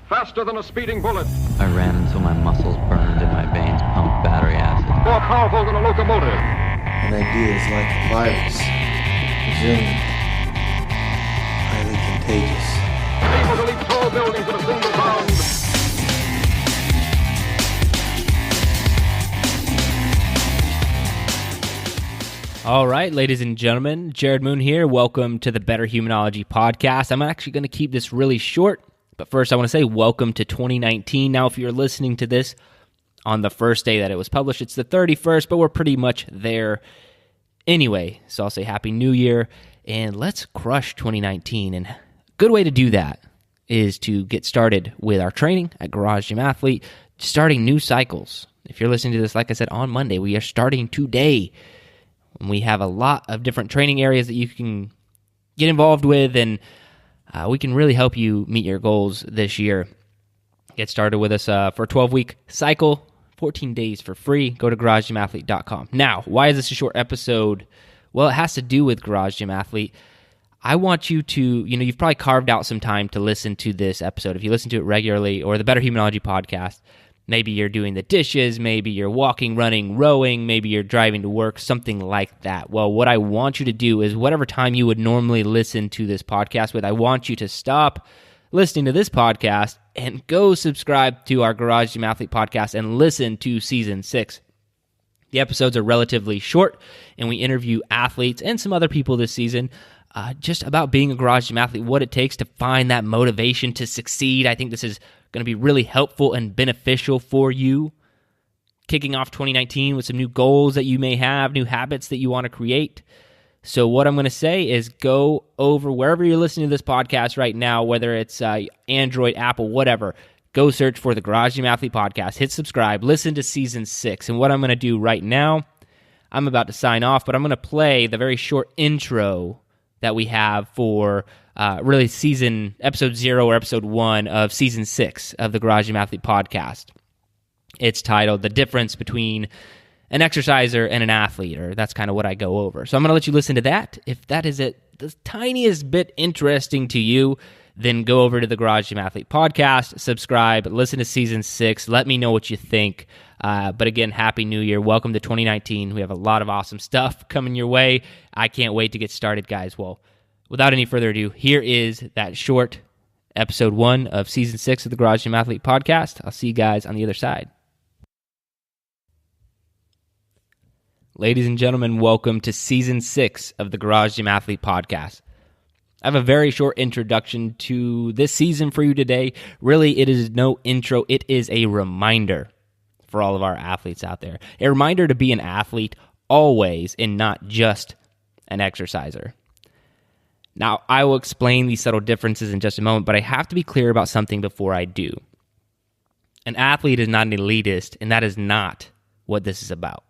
faster than a speeding bullet, I ran until my muscles burned and my veins pumped battery acid. more powerful than a locomotive, An idea is like a virus, resilient, highly contagious. able to leap tall buildings in a single bound. All right, ladies and gentlemen, Jared Moon here. Welcome to the Better Humanology podcast. I'm actually going to keep this really short, but first I want to say welcome to 2019. Now, if you're listening to this on the first day that it was published, it's the 31st, but we're pretty much there anyway. So I'll say Happy New Year, and let's crush 2019. And a good way to do that is to get started with our training at Garage Gym Athlete, starting new cycles. If you're listening to this, like I said, on Monday, we are starting today. We have a lot of different training areas that you can get involved with, and we can really help you meet your goals this year. Get started with us for a 12-week cycle, 14 days for free. Go to GarageGymAthlete.com. Now, why is this a short episode? Well, it has to do with Garage Gym Athlete. I want you to, you've probably carved out some time to listen to this episode. If you listen to it regularly, or the Better Humanology podcast, maybe you're doing the dishes, maybe you're walking, running, rowing, maybe you're driving to work, something like that. Well, what I want you to do is whatever time you would normally listen to this podcast with, I want you to stop listening to this podcast and go subscribe to our Garage Gym Athlete podcast and listen to Season 6. The episodes are relatively short, and we interview athletes and some other people this season just about being a Garage Gym Athlete, what it takes to find that motivation to succeed. I think this is going to be really helpful and beneficial for you kicking off 2019 with some new goals that you may have, new habits that you want to create. So what I'm going to say is go over wherever you're listening to this podcast right now, whether it's Android, Apple, whatever, go search for the Garage Gym Athlete podcast, hit subscribe, listen to Season 6. And what I'm going to do right now, I'm about to sign off, but I'm going to play the very short intro that we have for really episode 0 or episode 1 of season 6 of the Garage Gym Athlete podcast. It's titled The Difference Between an Exerciser and an Athlete, or that's kind of what I go over. So I'm going to let you listen to that. If that is the tiniest bit interesting to you, then go over to the Garage Gym Athlete podcast, subscribe, listen to season 6, let me know what you think. But again, Happy New Year. Welcome to 2019. We have a lot of awesome stuff coming your way. I can't wait to get started, guys. Well, without any further ado, here is that short episode 1 of season 6 of the Garage Gym Athlete podcast. I'll see you guys on the other side. Ladies and gentlemen, welcome to season 6 of the Garage Gym Athlete podcast. I have a very short introduction to this season for you today. Really, it is no intro. It is a reminder for all of our athletes out there. A reminder to be an athlete always and not just an exerciser. Now, I will explain these subtle differences in just a moment, but I have to be clear about something before I do. An athlete is not an elitist, and that is not what this is about.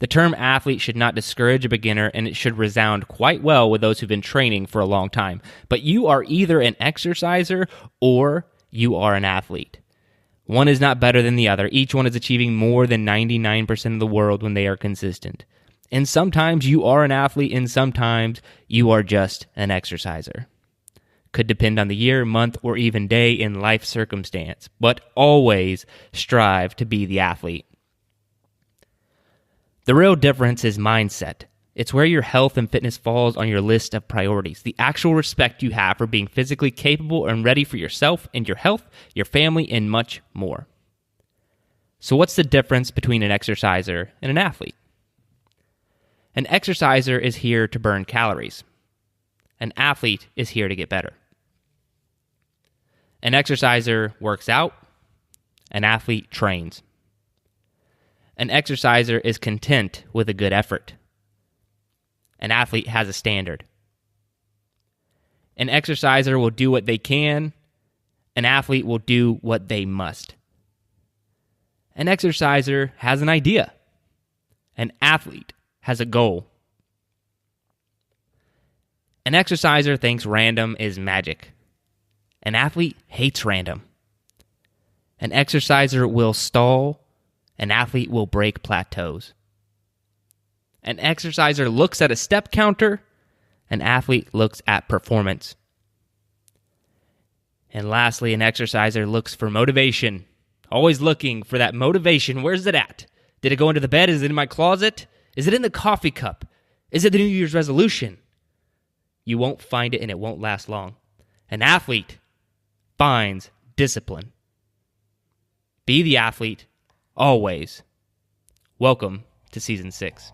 The term athlete should not discourage a beginner, and it should resound quite well with those who've been training for a long time. But you are either an exerciser or you are an athlete. One is not better than the other. Each one is achieving more than 99% of the world when they are consistent. And sometimes you are an athlete, and sometimes you are just an exerciser. Could depend on the year, month, or even day in life circumstance, but always strive to be the athlete. The real difference is mindset. It's where your health and fitness falls on your list of priorities. The actual respect you have for being physically capable and ready for yourself and your health, your family, and much more. So what's the difference between an exerciser and an athlete? An exerciser is here to burn calories. An athlete is here to get better. An exerciser works out. An athlete trains. An exerciser is content with a good effort. An athlete has a standard. An exerciser will do what they can. An athlete will do what they must. An exerciser has an idea. An athlete has a goal. An exerciser thinks random is magic. An athlete hates random. An exerciser will stall. An athlete will break plateaus. An exerciser looks at a step counter. An athlete looks at performance. And lastly, an exerciser looks for motivation. Always looking for that motivation. Where's it at? Did it go into the bed? Is it in my closet? Is it in the coffee cup? Is it the New Year's resolution? You won't find it and it won't last long. An athlete finds discipline. Be the athlete, always. Welcome to Season 6.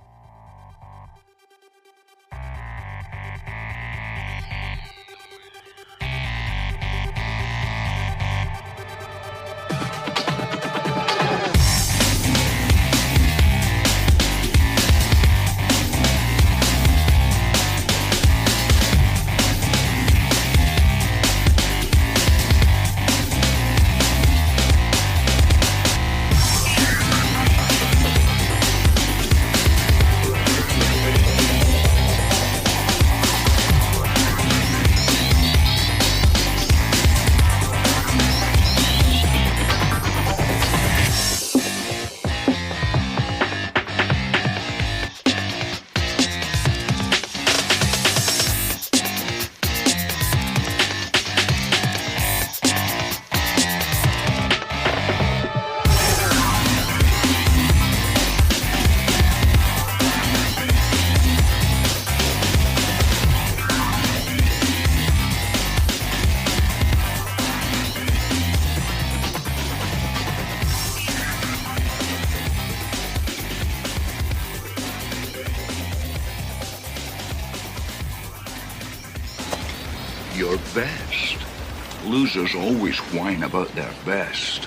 Your best. Losers always whine about their best.